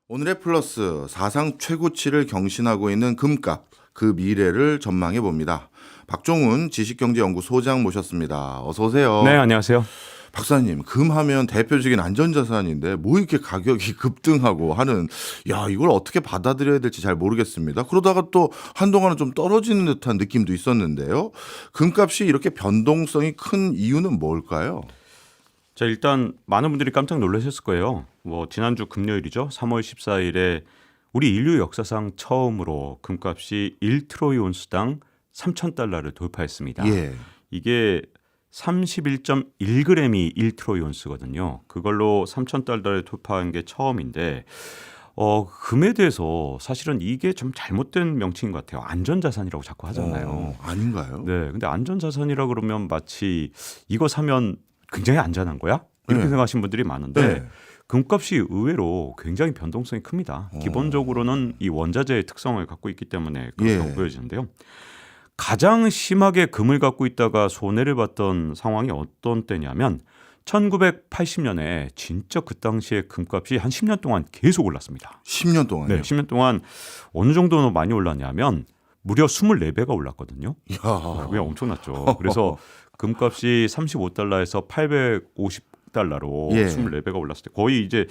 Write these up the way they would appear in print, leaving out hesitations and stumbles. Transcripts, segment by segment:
오늘의 플러스 사상 최고치를 경신하고 있는 금값, 그 미래를 전망해 봅니다. 박종훈 지식경제연구소장 모셨습니다. 어서 오세요. 네, 안녕하세요. 박사님, 금하면 대표적인 안전자산인데 뭐 이렇게 가격이 급등하고 하는, 이걸 어떻게 받아들여야 될지 잘 모르겠습니다. 그러다가 또 한동안은 좀 떨어지는 듯한 느낌도 있었는데요. 금값이 이렇게 변동성이 큰 이유는 뭘까요? 자, 일단 많은 분들이 깜짝 놀라셨을 거예요. 지난주 금요일이죠. 3월 14일에 우리 인류 역사상 처음으로 금값이 1트로이 온스당 3,000달러를 돌파했습니다. 예. 이게 31.1g이 1트로이 온스거든요. 그걸로 3,000달러를 돌파한 게 처음인데 금에 대해서 사실은 이게 좀 잘못된 명칭인 것 같아요. 안전자산이라고 자꾸 하잖아요. 아닌가요? 네, 근데 안전자산이라 그러면 마치 이거 사면 굉장히 안전한 거야? 이렇게 네. 생각하시는 분들이 많은데 네. 금값이 의외로 굉장히 변동성이 큽니다. 기본적으로는 이 원자재의 특성을 갖고 있기 때문에 그렇다고 예. 보여지는데요. 가장 심하게 금을 갖고 있다가 손해를 봤던 상황이 어떤 때냐면 1980년에 진짜 그 당시에 금값이 한 10년 동안 계속 올랐습니다. 10년 동안요? 네, 10년 동안 어느 정도로 많이 올랐냐면 무려 24배가 올랐거든요. 이야. 그냥 엄청났죠. 그래서 금값이 35달러에서 850달러로 예. 24배가 올랐을 때 거의 이제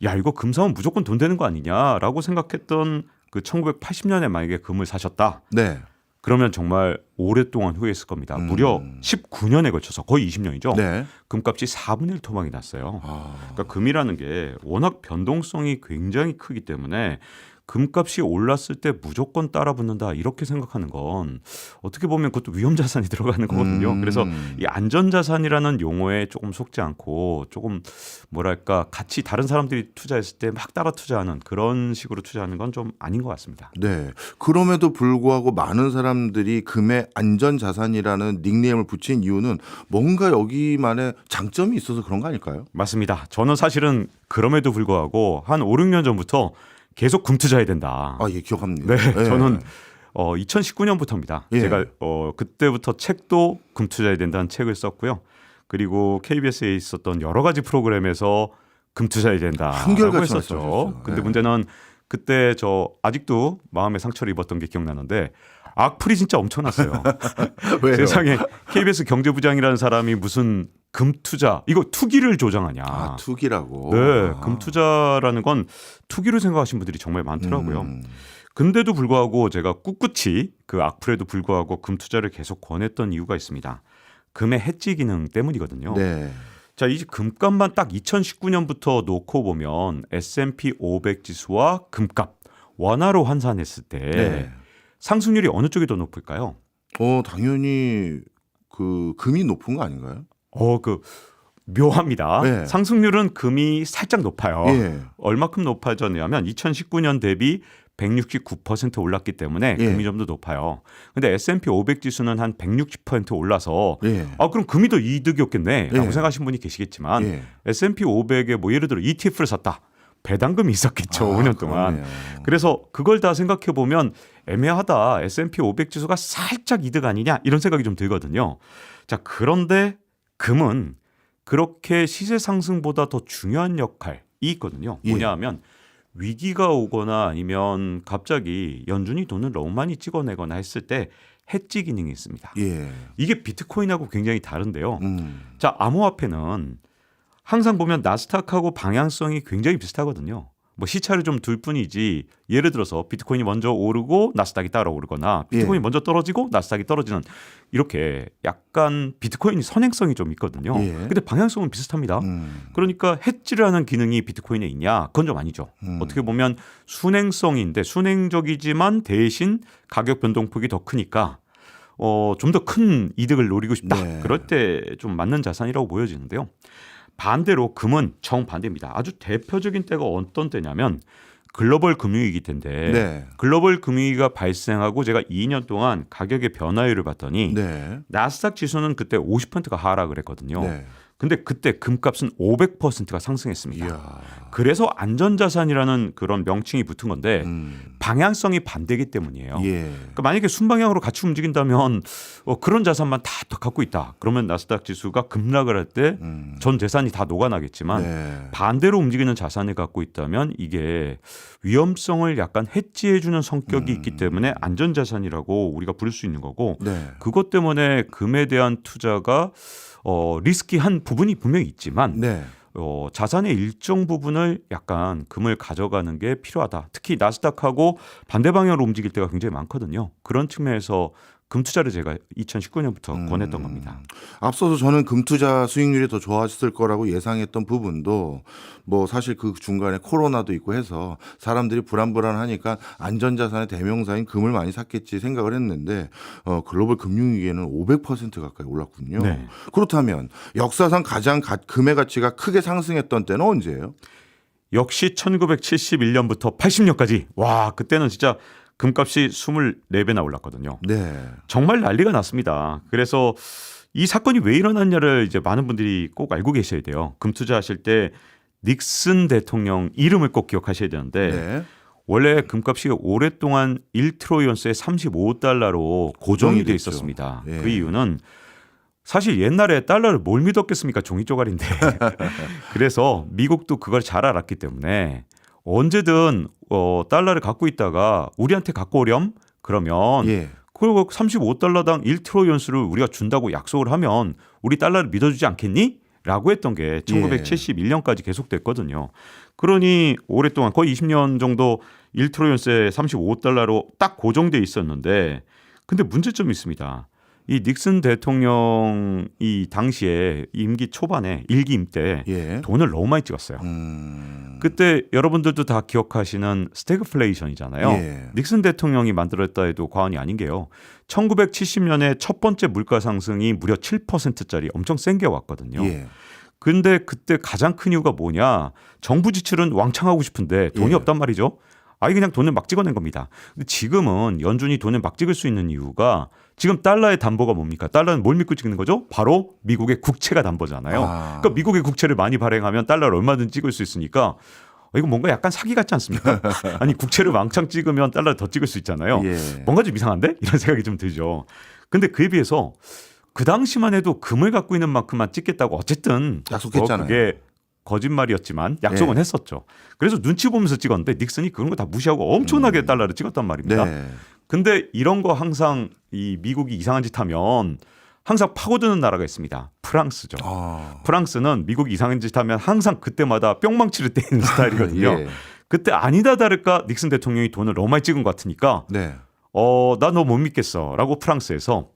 이거 금 사면 무조건 돈 되는 거 아니냐라고 생각했던 그 1980년에 만약에 금을 사셨다. 네. 그러면 정말 오랫동안 후회했을 겁니다. 무려 19년에 걸쳐서 거의 20년이죠. 네. 금값이 4분의 1 토막이 났어요. 아. 그러니까 금이라는 게 워낙 변동성이 굉장히 크기 때문에 금값이 올랐을 때 무조건 따라 붙는다 이렇게 생각하는 건 어떻게 보면 그것도 위험자산이 들어가는 거거든요. 그래서 이 안전자산이라는 용어에 조금 속지 않고 조금 뭐랄까 같이 다른 사람들이 투자했을 때 막 따라 투자하는 그런 식으로 투자하는 건 좀 아닌 것 같습니다. 네. 그럼에도 불구하고 많은 사람들이 금의 안전자산이라는 닉네임을 붙인 이유는 뭔가 여기만의 장점이 있어서 그런 거 아닐까요? 맞습니다. 저는 사실은 그럼에도 불구하고 한 5, 6년 전부터 계속 금 투자해야 된다. 예, 기억합니다. 네, 저는 2019년부터입니다. 예. 제가 그때부터 책도 금 투자해야 된다는 책을 썼고요. 그리고 KBS에 있었던 여러 가지 프로그램에서 금 투자해야 된다라고 한결같이 했었죠. 말씀하셨어요. 근데 네. 문제는 그때 저 아직도 마음의 상처를 입었던 게 기억나는데 악플이 진짜 엄청났어요. 왜요? 세상에 KBS 경제부장이라는 사람이 무슨 금 투자 이거 투기를 조장하냐. 투기라고. 네, 금 투자라는 건 투기로 생각하시는 분들이 정말 많더라고요. 음. 근데도 불구하고 제가 꿋꿋이 그 악플에도 불구하고 금 투자를 계속 권했던 이유가 있습니다. 금의 해지 기능 때문이거든요. 네. 자, 이 금값만 딱 2019년부터 놓고 보면 S&P 500 지수와 금값 원화로 환산했을 때 네. 상승률이 어느 쪽이 더 높을까요? 당연히 그 금이 높은 거 아닌가요? 묘합니다. 네. 상승률은 금이 살짝 높아요. 예. 얼마큼 높아졌냐면 2019년 대비 169% 올랐기 때문에 예. 금이 좀 더 높아요. 근데 S&P 500 지수는 한 160% 올라서 예. 그럼 금이 더 이득이었겠네 라고 예. 생각하시는 분이 계시겠지만 예. S&P 500에 예를 들어 ETF를 샀다. 배당금이 있었겠죠. 5년 동안. 그러네요. 그래서 그걸 다 생각해 보면 애매하다. S&P 500 지수가 살짝 이득 아니냐 이런 생각이 좀 들거든요. 자, 그런데 금은 그렇게 시세 상승보다 더 중요한 역할이 있거든요. 예. 뭐냐 하면 위기가 오거나 아니면 갑자기 연준이 돈을 너무 많이 찍어내거나 했을 때 해지 기능이 있습니다. 예. 이게 비트코인하고 굉장히 다른데요. 음. 자, 암호화폐는 항상 보면 나스닥하고 방향성이 굉장히 비슷하거든요. 시차를 좀 둘 뿐이지 예를 들어서 비트코인이 먼저 오르고 나스닥이 따라 오르거나 비트코인이 예. 먼저 떨어지고 나스닥이 떨어지는 이렇게 약간 비트코인이 선행성이 좀 있거든요. 예. 근데 방향성은 비슷합니다. 그러니까 해지라는 기능이 비트코인에 있냐? 그건 좀 아니죠. 어떻게 보면 순행성인데 순행적이지만 대신 가격 변동폭이 더 크니까 좀 더 큰 이득을 노리고 싶다. 네. 그럴 때 좀 맞는 자산이라고 보여지는데요. 반대로 금은 정반대입니다. 아주 대표적인 때가 어떤 때냐면 글로벌 금융위기 때인데 네. 글로벌 금융위기가 발생하고 제가 2년 동안 가격의 변화율을 봤더니 네. 나스닥 지수는 그때 50%가 하락을 했거든요. 네. 근데 그때 금값은 500%가 상승했습니다. 이야. 그래서 안전자산이라는 그런 명칭이 붙은 건데 음. 방향성이 반대이기 때문이에요. 예. 그러니까 만약에 순방향으로 같이 움직인다면 그런 자산만 다 갖고 있다. 그러면 나스닥 지수가 급락을 할 때 전 재산이 다 녹아나겠지만 네. 반대로 움직이는 자산을 갖고 있다면 이게 위험성을 약간 해지해주는 성격이 있기 때문에 안전자산이라고 우리가 부를 수 있는 거고 네. 그것 때문에 금에 대한 투자가 리스키한 부분이 분명히 있지만 네. 자산의 일정 부분을 약간 금을 가져가는 게 필요하다. 특히 나스닥하고 반대 방향으로 움직일 때가 굉장히 많거든요. 그런 측면에서 금 투자를 제가 2019년부터 권했던 겁니다. 앞서서 저는 금투자 수익률이 더 좋았을 거라고 예상했던 부분도 뭐 사실 그 중간에 코로나도 있고 해서 사람들이 불안불안하니까 안전자산의 대명사인 금을 많이 샀겠지 생각을 했는데 글로벌 금융위기에는 500% 가까이 올랐군요. 네. 그렇다면 역사상 가장 금의 가치가 크게 상승했던 때는 언제예요? 역시 1971년부터 80년까지 와 그때는 진짜 금값이 24배나 올랐거든요. 네. 정말 난리가 났습니다. 그래서 이 사건이 왜 일어났냐를 이제 많은 분들이 꼭 알고 계셔야 돼요. 금 투자하실 때 닉슨 대통령 이름을 꼭 기억하셔야 되는데 네. 원래 금값이 오랫동안 1트로이언스에 35달러로 고정이 돼 됐죠. 있었습니다. 예. 그 이유는 사실 옛날에 달러를 뭘 믿었겠습니까? 종이 쪼가리인데. 그래서 미국도 그걸 잘 알았기 때문에 언제든 달러를 갖고 있다가 우리한테 갖고 오렴 그러면 예. 그리고 35달러당 1트로이언스를 우리가 준다고 약속을 하면 우리 달러를 믿어주지 않겠니? 라고 했던 게 1971년까지 계속됐거든요. 그러니 오랫동안 거의 20년 정도 1트로이언스에 35달러로 딱 고정돼 있었는데 근데 문제점이 있습니다. 이 닉슨 대통령이 당시에 임기 초반에 일기임 때 예. 돈을 너무 많이 찍었어요. 그때 여러분들도 다 기억하시는 스태그플레이션이잖아요. 예. 닉슨 대통령이 만들었다 해도 과언이 아닌 게요. 1970년에 첫 번째 물가 상승이 무려 7%짜리 엄청 센 게 왔거든요. 예. 근데 그때 가장 큰 이유가 뭐냐? 정부 지출은 왕창 하고 싶은데 돈이 예. 없단 말이죠. 아예 그냥 돈을 막 찍어낸 겁니다. 근데 지금은 연준이 돈을 막 찍을 수 있는 이유가 지금 달러의 담보가 뭡니까? 달러는 뭘 믿고 찍는 거죠? 바로 미국의 국채가 담보잖아요. 그러니까 미국의 국채를 많이 발행하면 달러를 얼마든지 찍을 수 있으니까 이거 뭔가 약간 사기 같지 않습니까? 아니 국채를 왕창 찍으면 달러를 더 찍을 수 있잖아요. 예. 뭔가 좀 이상한데? 이런 생각이 좀 들죠. 근데 그에 비해서 그 당시만 해도 금을 갖고 있는 만큼만 찍겠다고 어쨌든 약속했잖아요. 그게 거짓말이었지만 약속은 예. 했었죠. 그래서 눈치 보면서 찍었는데 닉슨이 그런 거 다 무시하고 엄청나게 달러를 찍었단 말입니다. 네. 근데 이런 거 항상 이 미국이 이상한 짓 하면 항상 파고드는 나라가 있습니다. 프랑스죠. 프랑스는 미국이 이상한 짓 하면 항상 그때마다 뿅망치를 때리는 스타일이거든요. 예. 그때 아니다 다를까 닉슨 대통령이 돈을 너무 많이 찍은 것 같으니까 네. 나 너 못 믿겠어 라고 프랑스에서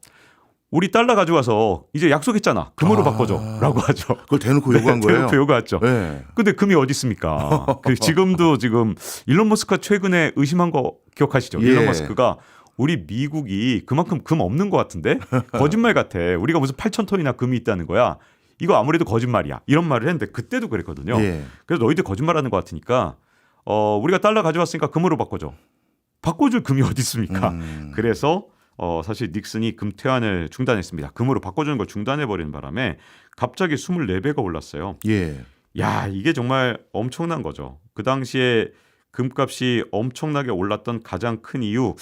우리 달러 가져와서 이제 약속했잖아. 금으로 바꿔줘라고 하죠. 그걸 대놓고 요구한 거예요? 대놓고 요구했죠. 네. 근데 금이 어디 있습니까? 지금도 지금 일론 머스크가 최근에 의심한 거 기억하시죠? 예. 일론 머스크가 우리 미국이 그만큼 금 없는 것 같은데 거짓말 같아. 우리가 무슨 8,000톤이나 금이 있다는 거야. 이거 아무래도 거짓말이야. 이런 말을 했는데 그때도 그랬거든요. 예. 그래서 너희들 거짓말하는 것 같으니까 우리가 달러 가져왔으니까 금으로 바꿔줘. 바꿔줄 금이 어디 있습니까? 그래서 사실 닉슨이 금 퇴환을 중단했습니다. 금으로 바꿔주는 걸 중단해버리는 바람에 갑자기 24배가 올랐어요. 예. 야, 이게 정말 엄청난 거죠. 그 당시에 금값이 엄청나게 올랐던 가장 큰 이유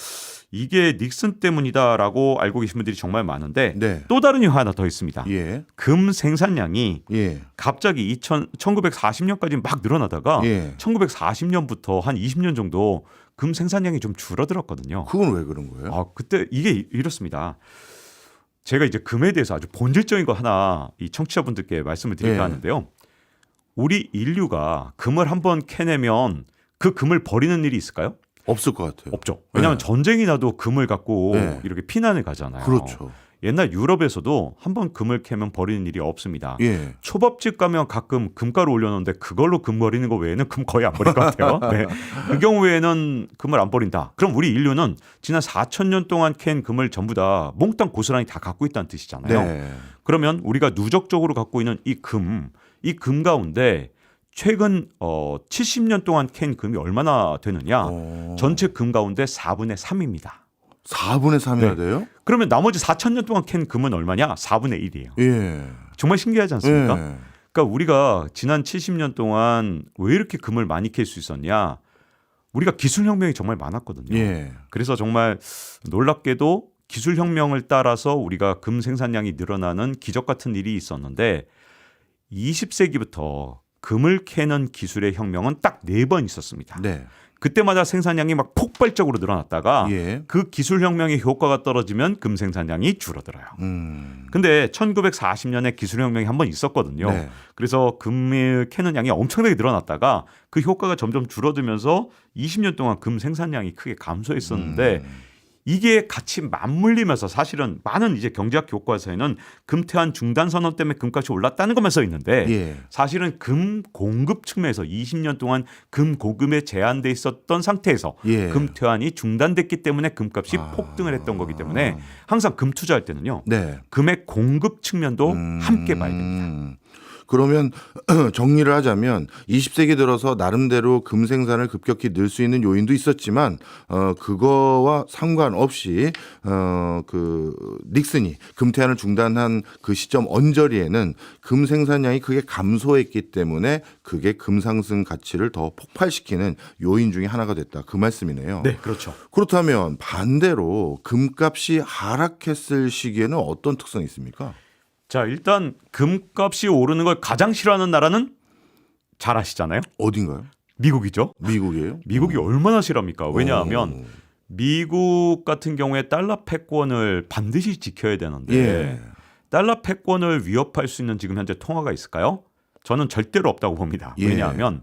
이게 닉슨 때문이다라고 알고 계신 분들이 정말 많은데 네. 또 다른 이유 하나 더 있습니다. 예. 금 생산량이 예. 갑자기 1940년까지 막 늘어나다가 예. 1940년부터 한 20년 정도 금 생산량이 좀 줄어들었거든요. 그건 왜 그런 거예요? 그때 이게 이렇습니다. 제가 이제 금에 대해서 아주 본질적인 거 하나 이 청취자분들께 말씀을 드릴까 예. 하는데요. 우리 인류가 금을 한번 캐내면 그 금을 버리는 일이 있을까요? 없을 것 같아요. 없죠. 왜냐하면 네. 전쟁이 나도 금을 갖고 네. 이렇게 피난을 가잖아요. 그렇죠. 옛날 유럽에서도 한번 금을 캐면 버리는 일이 없습니다. 예. 초밥집 가면 가끔 금가루 올려놓는데 그걸로 금 버리는 거 외에는 금 거의 안 버릴 것 같아요. 네. 그 경우에는 금을 안 버린다. 그럼 우리 인류는 지난 4,000년 동안 캔 금을 전부 다 몽땅 고스란히 다 갖고 있다는 뜻이잖아요. 네. 그러면 우리가 누적적으로 갖고 있는 이 금 가운데 최근 70년 동안 캔 금이 얼마나 되느냐? 전체 금 가운데 4분의 3입니다. 4분의 3이나 네. 돼요? 그러면 나머지 4,000년 동안 캔 금은 얼마냐? 4분의 1이에요. 예. 정말 신기하지 않습니까? 예. 그러니까 우리가 지난 70년 동안 왜 이렇게 금을 많이 캘 수 있었냐? 우리가 기술혁명이 정말 많았거든요. 예. 그래서 정말 놀랍게도 기술혁명을 따라서 우리가 금 생산량이 늘어나는 기적 같은 일이 있었는데 20세기부터 금을 캐는 기술의 혁명은 딱 4번 있었습니다. 네. 그때마다 생산량이 막 폭발적으로 늘어났다가 예. 그 기술혁명의 효과가 떨어지면 금 생산량이 줄어들어요. 음. 근데 1940년에 기술혁명이 한 번 있었거든요. 네. 그래서 금을 캐는 양이 엄청나게 늘어났다가 그 효과가 점점 줄어들면서 20년 동안 금 생산량이 크게 감소했었는데 이게 같이 맞물리면서 사실은 많은 이제 경제학 교과서에는 금태환 중단 선언 때문에 금값이 올랐다는 것만 써 있는데 예. 사실은 금 공급 측면에서 20년 동안 금 고금에 제한돼 있었던 상태에서 예. 금태환이 중단됐기 때문에 금값이 폭등을 했던 거기 때문에 항상 금 투자할 때는요. 네. 금의 공급 측면도 함께 봐야 됩니다. 그러면 정리를 하자면 20세기 들어서 나름대로 금 생산을 급격히 늘 수 있는 요인도 있었지만 그거와 상관없이 그 닉슨이 금태환을 중단한 그 시점 언저리에는 금 생산량이 크게 감소했기 때문에 그게 금 상승 가치를 더 폭발시키는 요인 중에 하나가 됐다. 그 말씀이네요. 네, 그렇죠. 그렇다면 반대로 금값이 하락했을 시기에는 어떤 특성이 있습니까? 자, 일단 금값이 오르는 걸 가장 싫어하는 나라는 잘 아시잖아요. 어딘가요? 미국이죠. 미국이에요? 미국이 얼마나 싫어합니까? 왜냐하면 미국 같은 경우에 달러 패권을 반드시 지켜야 되는데 예. 달러 패권을 위협할 수 있는 지금 현재 통화가 있을까요? 저는 절대로 없다고 봅니다. 예. 왜냐하면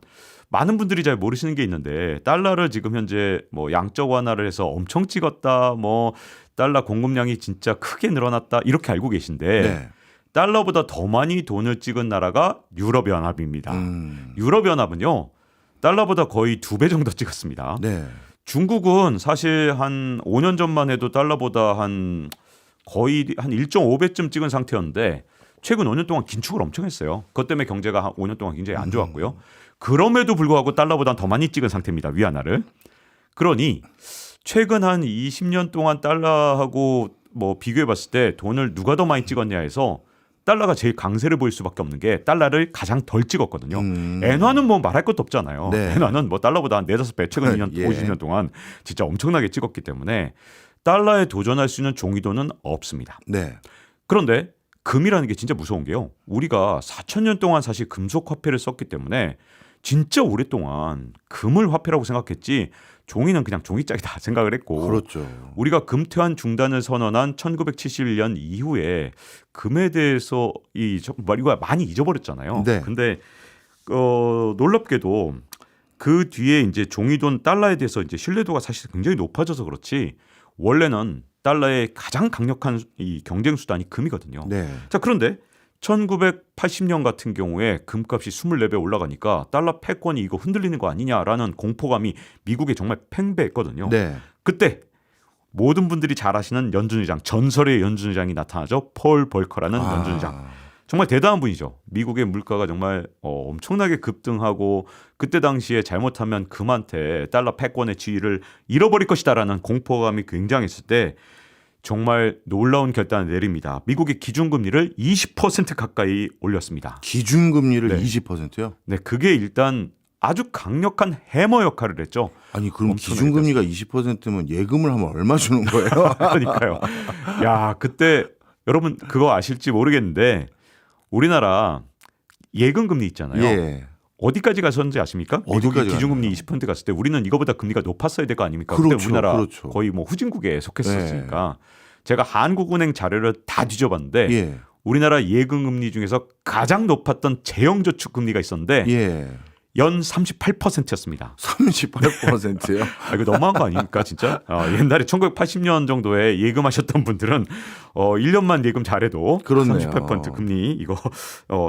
많은 분들이 잘 모르시는 게 있는데 달러를 지금 현재 뭐 양적 완화를 해서 엄청 찍었다, 뭐 달러 공급량이 진짜 크게 늘어났다 이렇게 알고 계신데 네. 달러보다 더 많이 돈을 찍은 나라가 유럽연합입니다. 유럽연합은요 달러보다 거의 2배 정도 찍었습니다. 네. 중국은 사실 한 5년 전만 해도 달러보다 거의 한 1.5배쯤 찍은 상태였는데 최근 5년 동안 긴축을 엄청 했어요. 그것 때문에 경제가 한 5년 동안 굉장히 안 좋았고요. 그럼에도 불구하고 달러보다 더 많이 찍은 상태입니다. 위안화를. 그러니 최근 한 20년 동안 달러하고 뭐 비교해 봤을 때 돈을 누가 더 많이 찍었냐 해서 달러가 제일 강세를 보일 수밖에 없는 게 달러를 가장 덜 찍었거든요. 엔화는 뭐 말할 것도 없잖아요. 네. 엔화는 뭐 달러보다 한 4-5배 최근 2년, 예. 50년 동안 진짜 엄청나게 찍었기 때문에 달러에 도전할 수 있는 종이도는 없습니다. 네. 그런데 금이라는 게 진짜 무서운 게요. 우리가 4,000년 동안 사실 금속 화폐를 썼기 때문에 진짜 오랫동안 금을 화폐라고 생각했지 종이는 그냥 종이짝이다 생각을 했고 그렇죠. 우리가 금태환 중단을 선언한 1971년 이후에 금에 대해서 우리가 많이 잊어버렸잖아요. 네. 근데 놀랍게도 그 뒤에 이제 종이돈 달러에 대해서 이제 신뢰도가 사실 굉장히 높아져서 그렇지 원래는 달러의 가장 강력한 이 경쟁 수단이 금이거든요. 네. 자, 그런데 1980년 같은 경우에 금값이 24배 올라가니까 달러 패권이 이거 흔들리는 거 아니냐라는 공포감이 미국에 정말 팽배했거든요. 네. 그때 모든 분들이 잘 아시는 연준의장, 전설의 연준의장이 나타나죠. 폴 벌커라는 연준의장. 정말 대단한 분이죠. 미국의 물가가 정말 엄청나게 급등하고 그때 당시에 잘못하면 금한테 달러 패권의 지위를 잃어버릴 것이다라는 공포감이 굉장했을 때 정말 놀라운 결단을 내립니다. 미국의 기준금리를 20% 가까이 올렸습니다. 기준금리를 네. 20%요? 네, 그게 일단 아주 강력한 해머 역할을 했죠. 아니 그럼 엄청나게 기준금리가 20%면 예금을 하면 얼마 주는 거예요? 그러니까요. 야, 그때 여러분 그거 아실지 모르겠는데 우리나라 예금 금리 있잖아요. 예. 어디까지 갔었는지 아십니까? 미국이 어디까지 기준금리 갔나요? 20% 갔을 때 우리는 이거보다 금리가 높았어야 될 거 아닙니까? 그렇죠, 그때 우리나라 그렇죠. 거의 뭐 후진국에 속했었으니까 제가 한국은행 자료를 다 뒤져봤는데 예. 우리나라 예금 금리 중에서 가장 높았던 재형저축 금리가 있었는데 예. 연 38%였습니다. 38%요? 이거 너무한 거 아닙니까 진짜? 옛날에 1980년 정도에 예금하셨던 분들은 1년만 예금 잘해도 그렇네요. 38% 금리 이거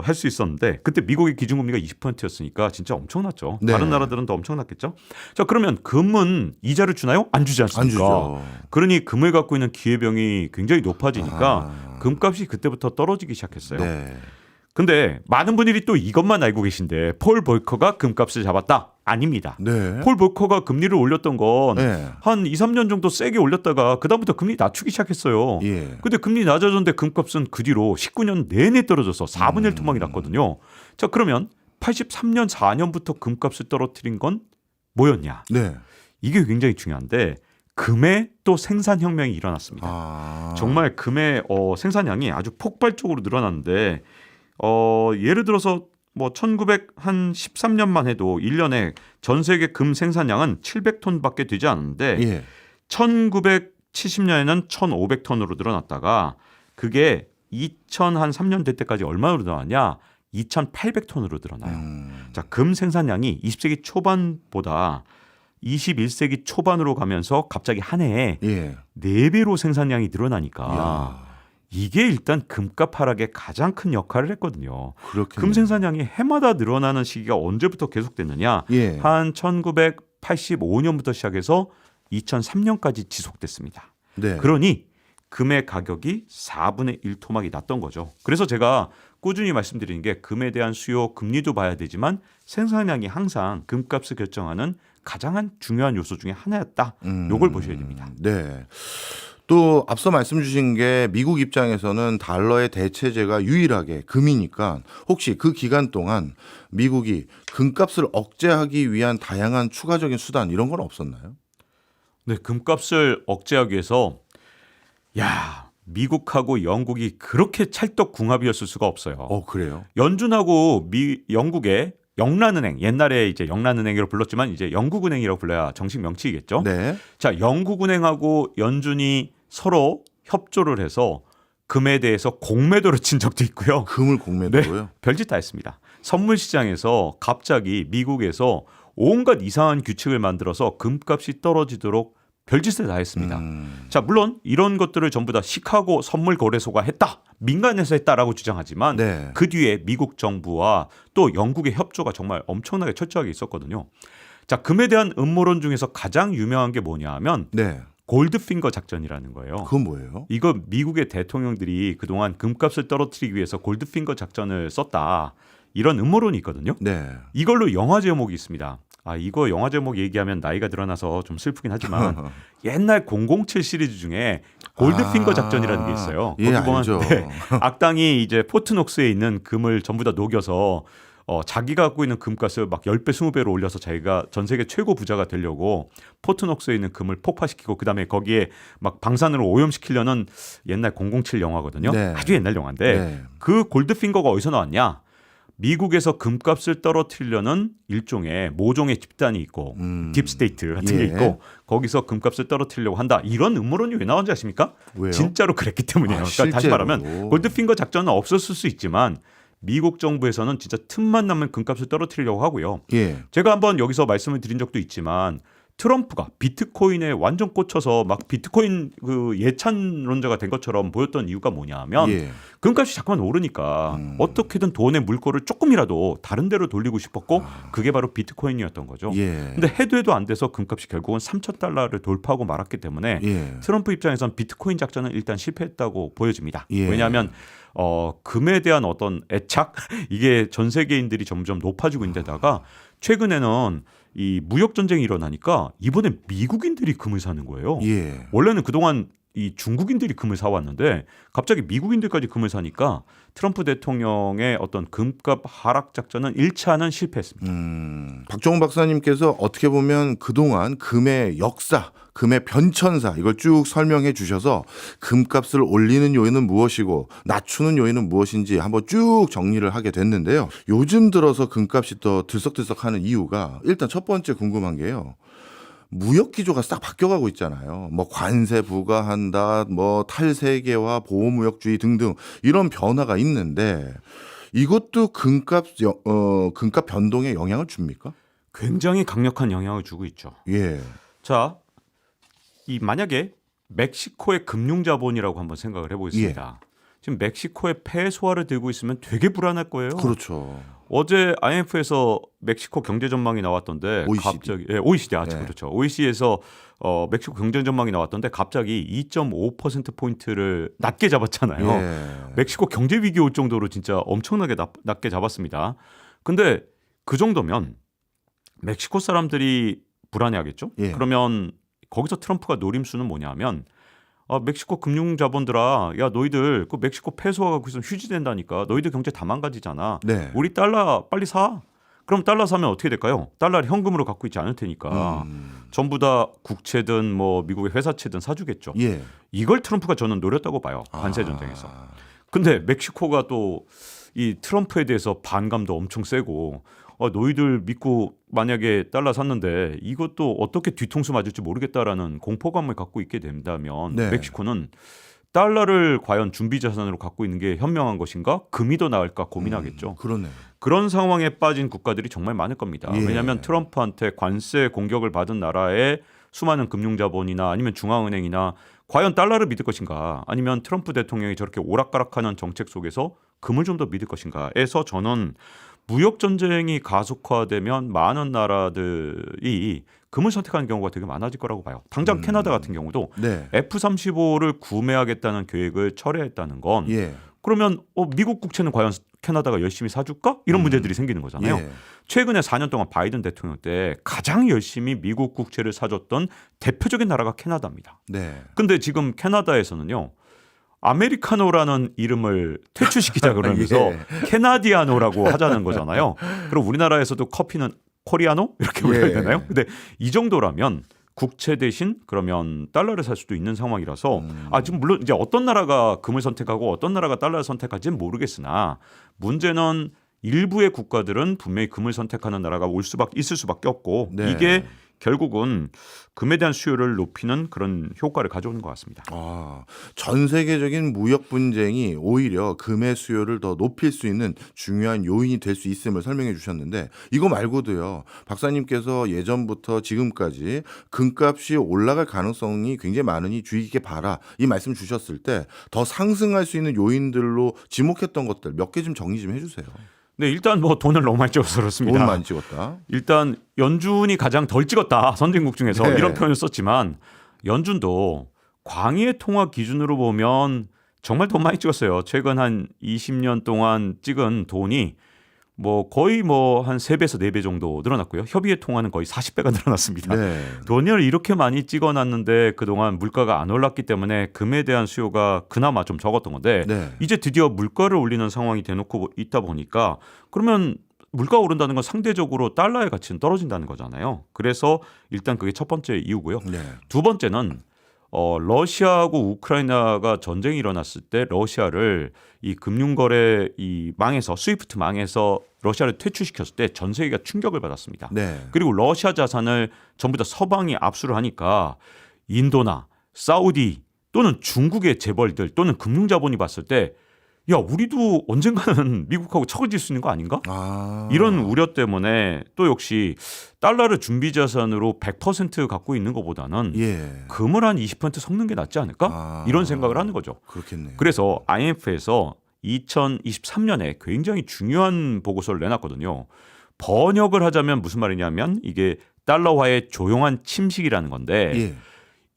할 수 있었는데 그때 미국의 기준금리가 20%였으니까 진짜 엄청났죠. 네. 다른 나라들은 더 엄청났겠죠. 자, 그러면 금은 이자를 주나요? 안 주지 않습니까? 안 주죠. 그러니 금을 갖고 있는 기회병이 굉장히 높아지니까 금값이 그때부터 떨어지기 시작했어요. 네. 근데 많은 분들이 또 이것만 알고 계신데 폴 볼커가 금값을 잡았다. 아닙니다. 네. 폴 볼커가 금리를 올렸던 건 네. 한 2, 3년 정도 세게 올렸다가 그다음부터 금리 낮추기 시작했어요. 예. 근데 금리 낮아졌는데 금값은 그 뒤로 19년 내내 떨어져서 4분의 1 토막이 났거든요. 자, 그러면 83년 4년부터 금값을 떨어뜨린 건 뭐였냐? 네. 이게 굉장히 중요한데 금의 또 생산혁명이 일어났습니다. 아. 정말 금의 생산량이 아주 폭발적으로 늘어났는데 예를 들어서 뭐 1913년만 해도 1년에 전 세계 금 생산량은 700톤밖에 되지 않았는데 예. 1970년에는 1,500톤으로 늘어났다가 그게 2003년 될 때까지 얼마로 늘어나냐? 2,800톤으로 늘어나요. 자, 금 생산량이 20세기 초반보다 21세기 초반으로 가면서 갑자기 한 해에 예. 4배로 생산량이 늘어나니까 야. 이게 일단 금값 하락에 가장 큰 역할을 했거든요. 그렇게. 금 생산량이 해마다 늘어나는 시기가 언제부터 계속됐느냐? 예. 한 1985년부터 시작해서 2003년까지 지속됐습니다. 네. 그러니 금의 가격이 4분의 1 토막이 났던 거죠. 그래서 제가 꾸준히 말씀드리는 게 금에 대한 수요, 금리도 봐야 되지만 생산량이 항상 금값을 결정하는 가장 중요한 요소 중에 하나였다. 요걸 보셔야 됩니다. 네. 또 앞서 말씀 주신 게 미국 입장에서는 달러의 대체제가 유일하게 금이니까 혹시 그 기간 동안 미국이 금값을 억제하기 위한 다양한 추가적인 수단 이런 건 없었나요? 네, 금값을 억제하기 위해서 미국하고 영국이 그렇게 찰떡궁합이었을 수가 없어요. 그래요? 연준하고 영국의 영란은행, 옛날에 이제 영란은행이라고 불렀지만 이제 영국은행이라고 불러야 정식 명칭이겠죠. 네. 자, 영국은행하고 연준이 서로 협조를 해서 금에 대해서 공매도를 친 적도 있고요. 금을 공매도로요? 별짓 다 했습니다. 선물 시장에서 갑자기 미국에서 온갖 이상한 규칙을 만들어서 금값이 떨어지도록 별짓을 다 했습니다. 자, 물론 이런 것들을 전부 다 시카고 선물 거래소가 했다. 민간에서 했다라고 주장하지만 네. 그 뒤에 미국 정부와 또 영국의 협조가 정말 엄청나게 철저하게 있었거든요. 자, 금에 대한 음모론 중에서 가장 유명한 게 뭐냐 하면 네. 골드핑거 작전이라는 거예요. 그건 뭐예요? 이거 미국의 대통령들이 그동안 금값을 떨어뜨리기 위해서 골드핑거 작전을 썼다. 이런 음모론이 있거든요. 네. 이걸로 영화 제목이 있습니다. 이거 영화 제목 얘기하면 나이가 드러나서 좀 슬프긴 하지만 옛날 007 시리즈 중에 골드핑거 작전이라는 게 있어요. 예, 거기 보면 알죠. 악당이 이제 포트녹스에 있는 금을 전부 다 녹여서 자기가 갖고 있는 금값을 막 10배, 20배로 올려서 자기가 전 세계 최고 부자가 되려고 포트녹스에 있는 금을 폭파시키고 그다음에 거기에 막 방사능을 오염시키려는 옛날 007 영화거든요. 네. 아주 옛날 영화인데 네. 그 골드핑거가 어디서 나왔냐? 미국에서 금값을 떨어뜨리려는 일종의 모종의 집단이 있고 딥스테이트 같은 게 예. 있고 거기서 금값을 떨어뜨리려고 한다. 이런 음모론이 왜 나온지 아십니까? 왜요? 진짜로 그랬기 때문이에요. 그러니까 다시 실제로. 말하면 골드핑거 작전은 없었을 수 있지만 미국 정부에서는 진짜 틈만 나면 금값을 떨어뜨리려고 하고요. 예. 제가 한번 여기서 말씀을 드린 적도 있지만 트럼프가 비트코인에 완전 꽂혀서 막 비트코인 그 예찬론자가 된 것처럼 보였던 이유가 뭐냐면 예. 금값이 자꾸만 오르니까 어떻게든 돈의 물꼬를 조금이라도 다른 데로 돌리고 싶었고 그게 바로 비트코인이었던 거죠. 예. 근데 해도 안 돼서 금값이 결국은 3,000달러를 돌파하고 말았기 때문에 예. 트럼프 입장에선 비트코인 작전은 일단 실패했다고 보여집니다. 예. 왜냐하면 금에 대한 어떤 애착 이게 전 세계인들이 점점 높아지고 있는데다가 최근에는 이 무역 전쟁이 일어나니까 이번에 미국인들이 금을 사는 거예요. 예. 원래는 그동안 이 중국인들이 금을 사왔는데 갑자기 미국인들까지 금을 사니까 트럼프 대통령의 어떤 금값 하락 작전은 1차는 실패했습니다. 박종훈 박사님께서 어떻게 보면 그동안 금의 역사, 금의 변천사 이걸 쭉 설명해 주셔서 금값을 올리는 요인은 무엇이고 낮추는 요인은 무엇인지 한번 쭉 정리를 하게 됐는데요. 요즘 들어서 금값이 더 들썩들썩하는 이유가 일단 첫 번째 궁금한 게요. 무역 기조가 싹 바뀌어가고 있잖아요. 뭐 관세 부과한다, 뭐 탈세계화, 보호무역주의 등등 이런 변화가 있는데 이것도 금값 변동에 영향을 줍니까? 굉장히 강력한 영향을 주고 있죠. 예. 자, 이 만약에 멕시코의 금융자본이라고 한번 생각을 해보겠습니다. 지금 멕시코의 폐소화를 들고 있으면 되게 불안할 거예요. 그렇죠. 어제 IMF에서 멕시코 경제 전망이 나왔던데 OECD. 갑자기 OECD 네. 그렇죠. OECD에서 멕시코 경제 전망이 나왔던데 갑자기 2.5% 포인트를 낮게 잡았잖아요. 예. 멕시코 경제 위기 올 정도로 진짜 엄청나게 낮게 잡았습니다. 근데 그 정도면 멕시코 사람들이 불안해하겠죠. 예. 그러면 거기서 트럼프가 노림수는 뭐냐면 멕시코 금융 자본들아, 야 너희들 그 멕시코 페소가 갖고 있으면 휴지된다니까. 너희들 경제 다 망가지잖아. 네. 우리 달러 빨리 사. 그럼 달러 사면 어떻게 될까요? 달러를 현금으로 갖고 있지 않을 테니까 전부 다 국채든 뭐 미국의 회사채든 사주겠죠. 예. 이걸 트럼프가 저는 노렸다고 봐요. 관세 전쟁에서. 근데 멕시코가 또 이 트럼프에 대해서 반감도 엄청 세고 너희들 믿고 만약에 달러 샀는데 이것도 어떻게 뒤통수 맞을지 모르겠다라는 공포감을 갖고 있게 된다면 네. 멕시코는 달러를 과연 준비 자산으로 갖고 있는 게 현명한 것인가? 금이 더 나을까 고민하겠죠. 그러네. 그런 상황에 빠진 국가들이 정말 많을 겁니다. 예. 왜냐하면 트럼프한테 관세 공격을 받은 나라의 수많은 금융자본이나 아니면 중앙은행이나 과연 달러를 믿을 것인가 아니면 트럼프 대통령이 저렇게 오락가락하는 정책 속에서 금을 좀 더 믿을 것인가에서 저는 무역 전쟁이 가속화되면 많은 나라들이 금을 선택하는 경우가 되게 많아질 거라고 봐요. 당장 캐나다 같은 경우도 네. F-35를 구매하겠다는 계획을 철회했다는 건 예. 그러면 미국 국채는 과연 캐나다가 열심히 사줄까? 이런 문제들이 생기는 거잖아요. 예. 최근에 4년 동안 바이든 대통령 때 가장 열심히 미국 국채를 사줬던 대표적인 나라가 캐나다입니다. 네. 근데 지금 캐나다에서는요. 아메리카노라는 이름을 퇴출시키자 그러면서 예. 캐나디아노라고 하자는 거잖아요. 그럼 우리나라에서도 커피는 코리아노 이렇게 불러야 예. 되나요? 근데 이 정도라면 국채 대신 그러면 달러를 살 수도 있는 상황이라서 지금 물론 이제 어떤 나라가 금을 선택하고 어떤 나라가 달러를 선택할지는 모르겠으나 문제는 일부의 국가들은 분명히 금을 선택하는 나라가 있을 수밖에 없고 네. 이게 결국은 금에 대한 수요를 높이는 그런 효과를 가져오는 것 같습니다. 전 세계적인 무역 분쟁이 오히려 금의 수요를 더 높일 수 있는 중요한 요인이 될 수 있음을 설명해 주셨는데 이거 말고도요. 박사님께서 예전부터 지금까지 금값이 올라갈 가능성이 굉장히 많으니 주의 깊게 봐라. 이 말씀 주셨을 때 더 상승할 수 있는 요인들로 지목했던 것들 몇 개 좀 정리 좀 해주세요. 네, 일단 뭐 돈을 너무 많이 찍어서 그렇습니다. 돈 많이 찍었다. 일단 연준이 가장 덜 찍었다. 선진국 중에서 네. 이런 표현을 썼지만 연준도 광의의 통화 기준으로 보면 정말 돈 많이 찍었어요. 최근 한 20년 동안 찍은 돈이 뭐 거의 뭐 한 3배에서 4배 정도 늘어났고요. 협의의 통화는 거의 40배가 늘어났습니다. 네. 돈을 이렇게 많이 찍어놨는데 그동안 물가가 안 올랐기 때문에 금에 대한 수요가 그나마 좀 적었던 건데 네. 이제 드디어 물가를 올리는 상황이 돼놓고 있다 보니까 그러면 물가 오른다는 건 상대적으로 달러의 가치는 떨어진다는 거잖아요. 그래서 일단 그게 첫 번째 이유고요. 네. 두 번째는 러시아하고 우크라이나가 전쟁이 일어났을 때 러시아를 이 금융거래 이 망에서 스위프트 망에서 러시아를 퇴출시켰을 때 전 세계가 충격을 받았습니다. 네. 그리고 러시아 자산을 전부 다 서방이 압수를 하니까 인도나 사우디 또는 중국의 재벌들 또는 금융자본이 봤을 때 야, 우리도 언젠가는 미국하고 척을 질 수 있는 거 아닌가? 이런 우려 때문에 또 역시 달러를 준비 자산으로 100% 갖고 있는 것보다는 예. 금을 한 20% 섞는 게 낫지 않을까? 이런 생각을 하는 거죠. 그렇겠네요. 그래서 IMF에서 2023년에 굉장히 중요한 보고서를 내놨거든요. 번역을 하자면 무슨 말이냐면 이게 달러화의 조용한 침식이라는 건데 예.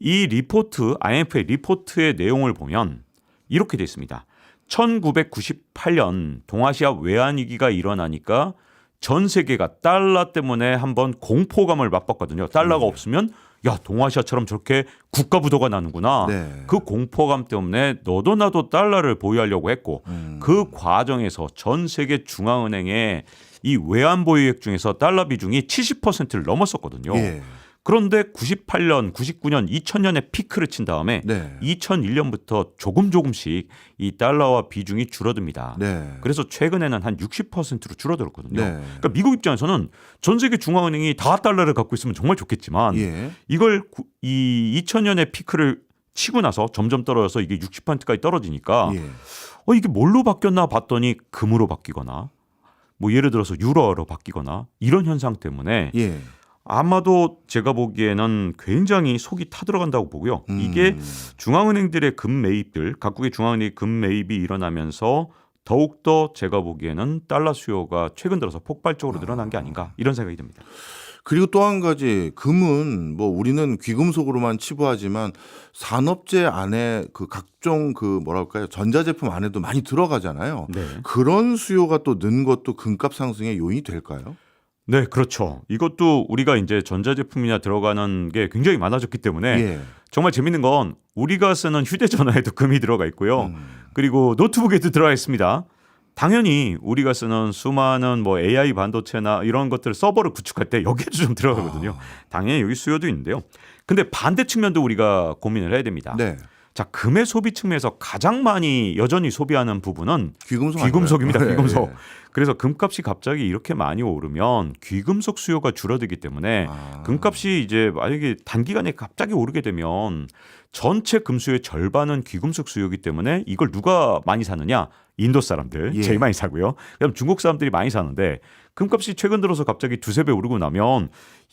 이 리포트, IMF의 리포트의 내용을 보면 이렇게 돼 있습니다. 1998년 동아시아 외환위기가 일어나니까 전 세계가 달러 때문에 한번 공포감을 맛봤거든요. 달러가 없으면 야, 동아시아처럼 저렇게 국가부도가 나는구나. 네. 그 공포감 때문에 너도 나도 달러를 보유하려고 했고 그 과정에서 전 세계 중앙은행의 이 외환 보유액 중에서 달러 비중이 70%를 넘었었거든요. 예. 그런데 98년, 99년, 2000년에 피크를 친 다음에 네. 2001년부터 조금씩 이 달러와 비중이 줄어듭니다. 네. 그래서 최근에는 한 60%로 줄어들었거든요. 네. 그러니까 미국 입장에서는 전 세계 중앙은행이 다 달러를 갖고 있으면 정말 좋겠지만 예. 이걸 이 2000년에 피크를 치고 나서 점점 떨어져서 이게 60%까지 떨어지니까 예. 이게 뭘로 바뀌었나 봤더니 금으로 바뀌거나 뭐 예를 들어서 유로로 바뀌거나 이런 현상 때문에 예. 아마도 제가 보기에는 굉장히 속이 타들어간다고 보고요. 이게 중앙은행들의 금 매입들, 각국의 중앙은행의 금 매입이 일어나면서 더욱더 제가 보기에는 달러 수요가 최근 들어서 폭발적으로 늘어난 게 아닌가 이런 생각이 듭니다. 그리고 또 한 가지 금은 뭐 우리는 귀금속으로만 치부하지만 산업재 안에 그 각종 그 뭐랄까요 전자제품 안에도 많이 들어가잖아요. 네. 그런 수요가 또 는 것도 금값 상승의 요인이 될까요? 네, 그렇죠. 이것도 우리가 이제 전자제품이나 들어가는 게 굉장히 많아졌기 때문에 예. 정말 재밌는 건 우리가 쓰는 휴대전화에도 금이 들어가 있고요. 그리고 노트북에도 들어가 있습니다. 당연히 우리가 쓰는 수많은 뭐 AI 반도체나 이런 것들 서버를 구축할 때 여기에도 좀 들어가거든요. 당연히 여기 수요도 있는데요. 근데 반대 측면도 우리가 고민을 해야 됩니다. 네. 자, 금의 소비 측면에서 가장 많이 여전히 소비하는 부분은 귀금속 귀금속입니다. 아닌가요? 귀금속. 예. 그래서 금값이 갑자기 이렇게 많이 오르면 귀금속 수요가 줄어들기 때문에 금값이 이제 만약에 단기간에 갑자기 오르게 되면 전체 금수의 절반은 귀금속 수요이기 때문에 이걸 누가 많이 사느냐? 인도 사람들 예. 제일 많이 사고요. 그다음 중국 사람들이 많이 사는데 금값이 최근 들어서 갑자기 두세 배 오르고 나면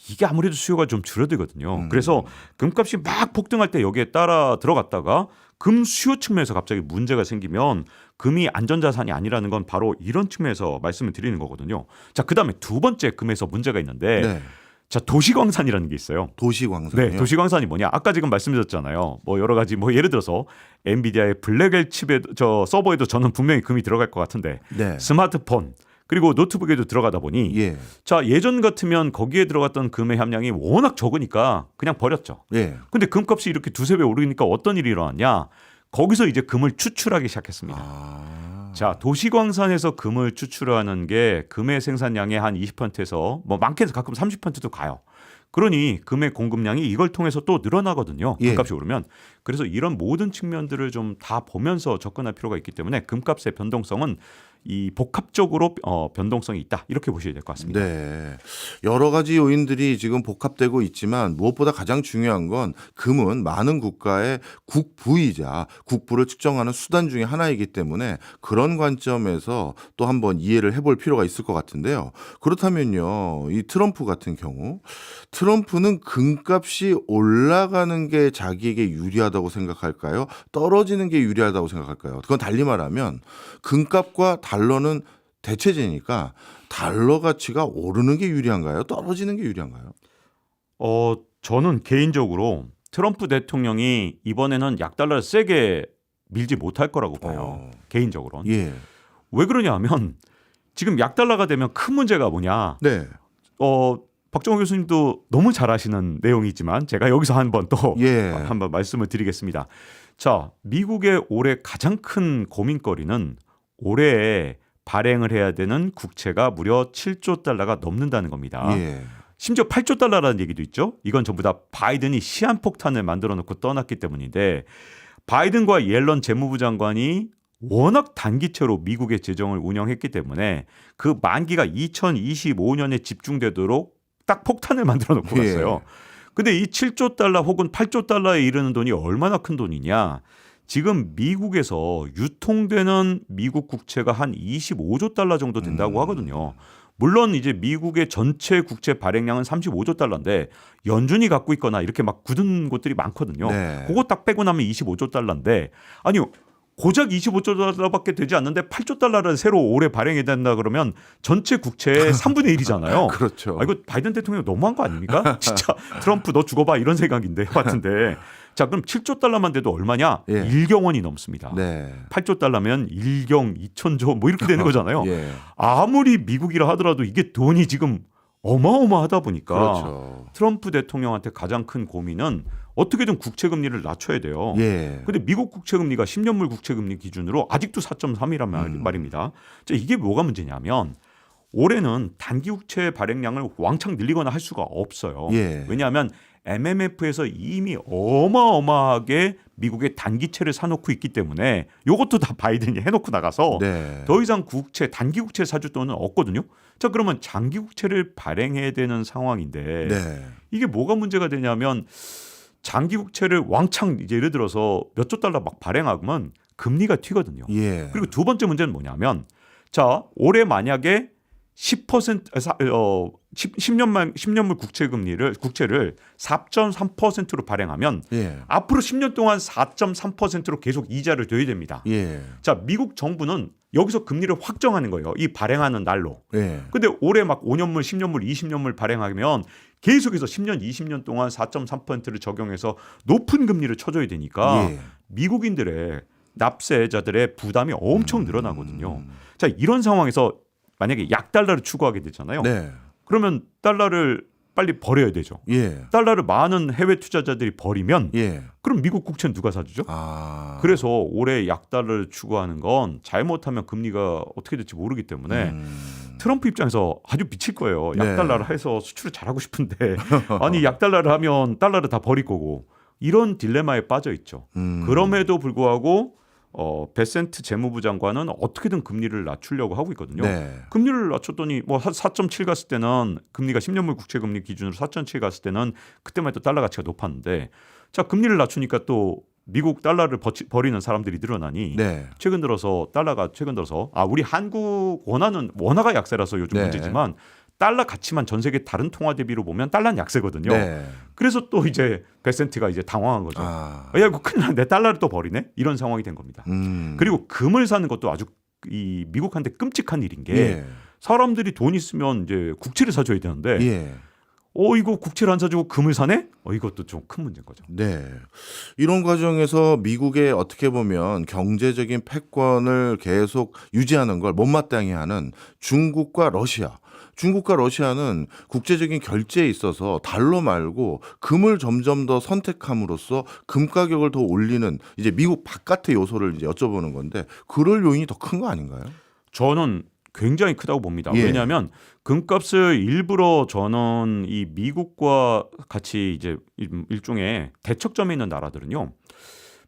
이게 아무래도 수요가 좀 줄어들거든요. 그래서 금값이 막 폭등할 때 여기에 따라 들어갔다가 금 수요 측면에서 갑자기 문제가 생기면 금이 안전자산이 아니라는 건 바로 이런 측면에서 말씀을 드리는 거거든요. 자, 그다음에 두 번째 금에서 문제가 있는데 네. 자, 도시광산이라는 게 있어요. 도시광산이요. 네, 도시광산이 뭐냐? 아까 지금 말씀드렸잖아요. 뭐 여러 가지 뭐 예를 들어서 엔비디아의 블랙엘 칩에 저 서버에도 저는 분명히 금이 들어갈 것 같은데 네. 스마트폰 그리고 노트북에도 들어가다 보니 예. 자, 예전 같으면 거기에 들어갔던 금의 함량이 워낙 적으니까 그냥 버렸죠. 예. 근데 금값이 이렇게 두세 배 오르니까 어떤 일이 일어났냐? 거기서 이제 금을 추출하기 시작했습니다. 자, 도시광산에서 금을 추출하는 게 금의 생산량의 한 20%에서 뭐 많게는 가끔 30%도 가요. 그러니 금의 공급량이 이걸 통해서 또 늘어나거든요. 예. 금값이 오르면. 그래서 이런 모든 측면들을 좀 다 보면서 접근할 필요가 있기 때문에 금값의 변동성은 이 복합적으로 변동성이 있다. 이렇게 보셔야 될 것 같습니다. 네. 여러 가지 요인들이 지금 복합되고 있지만 무엇보다 가장 중요한 건 금은 많은 국가의 국부이자 국부를 측정하는 수단 중에 하나이기 때문에 그런 관점에서 또 한번 이해를 해볼 필요가 있을 것 같은데요. 그렇다면요. 이 트럼프 같은 경우 트럼프는 금값이 올라가는 게 자기에게 유리하다고 생각할까요? 떨어지는 게 유리하다고 생각할까요? 그건 달리 말하면 금값과 달러는 대체제니까 달러 가치가 오르는 게 유리한가요? 떨어지는 게 유리한가요? 저는 개인적으로 트럼프 대통령이 이번에는 약달러를 세게 밀지 못할 거라고 봐요. 개인적으로는. 예. 왜 그러냐 하면 지금 약달러가 되면 큰 문제가 뭐냐. 네. 박정호 교수님도 너무 잘 아시는 내용이지만 제가 여기서 한번 또 예. 한번 말씀을 드리겠습니다. 자, 미국의 올해 가장 큰 고민거리는 올해 발행을 해야 되는 국채가 무려 7조 달러가 넘는다는 겁니다. 예. 심지어 8조 달러라는 얘기도 있죠. 이건 전부 다 바이든이 시한폭탄을 만들어 놓고 떠났기 때문인데 바이든과 옐런 재무부 장관이 워낙 단기채로 미국의 재정을 운영했기 때문에 그 만기가 2025년에 집중되도록 딱 폭탄을 만들어 놓고 예. 갔어요. 근데 이 7조 달러 혹은 8조 달러에 이르는 돈이 얼마나 큰 돈이냐? 지금 미국에서 유통되는 미국 국채가 한 25조 달러 정도 된다고 하거든요. 물론 이제 미국의 전체 국채 발행량은 35조 달러인데 연준이 갖고 있거나 이렇게 막 굳은 곳들이 많거든요. 네. 그거 딱 빼고 나면 25조 달러인데 아니요. 고작 25조 달러밖에 되지 않는데 8조 달러를 새로 올해 발행해야 된다 그러면 전체 국채의 3분의 1이잖아요. 그렇죠. 이거 바이든 대통령 너무한 거 아닙니까? 진짜 트럼프 너 죽어봐 이런 생각인데 같은데. 자, 그럼 7조 달러만 돼도 얼마냐? 예. 1경 원이 넘습니다. 네. 8조 달러면 1경 2천조 뭐 이렇게 되는 거잖아요. 예. 아무리 미국이라 하더라도 이게 돈이 지금 어마어마하다 보니까 그렇죠. 트럼프 대통령한테 가장 큰 고민은 어떻게든 국채 금리를 낮춰야 돼요. 예. 근데 미국 국채 금리가 10년물 국채 금리 기준으로 아직도 4.3이란 말입니다. 자, 이게 뭐가 문제냐면 올해는 단기 국채 발행량을 왕창 늘리거나 할 수가 없어요. 예. 왜냐하면 MMF에서 이미 어마어마하게 미국의 단기채를 사놓고 있기 때문에 이것도 다 바이든이 해놓고 나가서 네. 더 이상 국채, 단기 국채 사줄 돈은 없거든요. 자, 그러면 장기 국채를 발행해야 되는 상황인데 네. 이게 뭐가 문제가 되냐면 장기 국채를 왕창 이제 예를 들어서 몇 조 달러 막 발행하면 금리가 튀거든요. 예. 그리고 두 번째 문제는 뭐냐면 자, 올해 만약에 10년물 국채를 4.3%로 발행하면 예. 앞으로 10년 동안 4.3%로 계속 이자를 둬야 됩니다. 예. 자, 미국 정부는 여기서 금리를 확정하는 거예요. 이 발행하는 날로. 예. 근데 올해 막 5년물, 10년물, 20년물 발행하면 계속해서 10년, 20년 동안 4.3%를 적용해서 높은 금리를 쳐줘야 되니까 예. 미국인들의 납세자들의 부담이 엄청 늘어나거든요. 자, 이런 상황에서 만약에 약달러를 추구하게 되잖아요. 네. 그러면 달러를 빨리 버려야 되죠. 예. 달러를 많은 해외 투자자들이 버리면 예. 그럼 미국 국채는 누가 사주죠? 아. 그래서 올해 약달러를 추구하는 건 잘못하면 금리가 어떻게 될지 모르기 때문에 트럼프 입장에서 아주 미칠 거예요. 네. 약달러를 해서 수출을 잘하고 싶은데 아니 약달러를 하면 달러를 다 버릴 거고 이런 딜레마에 빠져 있죠. 그럼에도 불구하고 베센트 재무부 장관은 어떻게든 금리를 낮추려고 하고 있거든요. 네. 금리를 낮췄더니 뭐 4.7 갔을 때는 금리가 10년물 국채 금리 기준으로 4.7 갔을 때는 그때만 해도 달러 가치가 높았는데 자 금리를 낮추니까 또 미국 달러를 버리는 사람들이 늘어나니 네. 최근 들어서 우리 한국 원화가 약세라서 요즘 네. 문제지만 달러 가치만 전 세계 다른 통화 대비로 보면 달러는 약세거든요. 네. 그래서 또 이제 베센트가 이제 당황한 거죠. 아. 야, 이거 큰일 났네. 달러를 또 버리네. 이런 상황이 된 겁니다. 그리고 금을 사는 것도 아주 이 미국한테 끔찍한 일인 게 예. 사람들이 돈 있으면 이제 국채를 사줘야 되는데 예. 이거 국채를 안 사주고 금을 사네? 이것도 좀 큰 문제인 거죠. 네. 이런 과정에서 미국의 어떻게 보면 경제적인 패권을 계속 유지하는 걸 못마땅해 하는 중국과 러시아는 국제적인 결제에 있어서 달러 말고 금을 점점 더 선택함으로써 금 가격을 더 올리는 이제 미국 바깥의 요소를 이제 여쭤보는 건데 그럴 요인이 더 큰 거 아닌가요? 저는 굉장히 크다고 봅니다. 예. 왜냐하면 금값을 일부러 저는 이 미국과 같이 이제 일종의 대척점에 있는 나라들은요.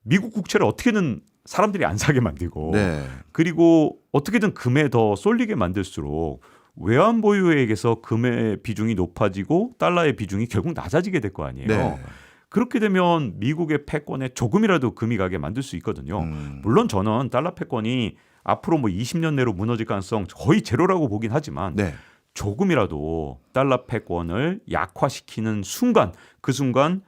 미국 국채를 어떻게든 사람들이 안 사게 만들고 네. 그리고 어떻게든 금에 더 쏠리게 만들수록 외환 보유액에서 금의 비중이 높아지고 달러의 비중이 결국 낮아지게 될 거 아니에요. 네. 그렇게 되면 미국의 패권에 조금이라도 금이 가게 만들 수 있거든요. 물론 저는 달러 패권이 앞으로 뭐 20년 내로 무너질 가능성 거의 제로라고 보긴 하지만 네. 조금이라도 달러 패권을 약화시키는 순간 그 순간